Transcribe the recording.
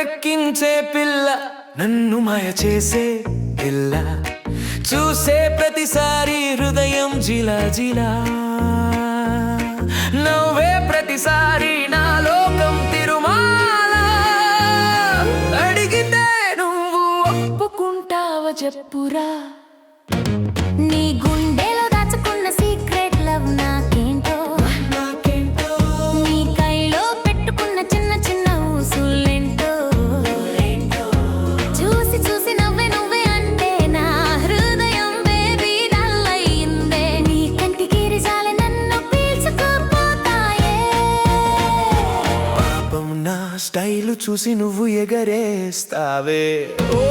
మత్తెక్కించే పిల్ల, నన్ను మాయ చేసే పిల్ల, చూసే ప్రతిసారి హృదయం జిలా జిలా, నవ్వే ప్రతిసారి నా లోకం తిరుమాల. అడిగితే నువ్వు ఒప్పుకుంటావ చెప్పురా, నీ గుండెలో దాచుకున్న సీక్రెట్ లవ్ నాకేంటో, నీ కైలో పెట్టుకున్న చిన్న చిన్న ఊసులేంటో, చూసి చూసి నవ్వే నువ్వే అంటే నా హృదయం బేబీ డల్ అయ్యిందే. నీ కంటికి రిజాలే నన్ను పీల్చుకుపోతాయే. పాపం నా స్టైలు చూసి నువ్వు ఎగరేస్తావే. ఓ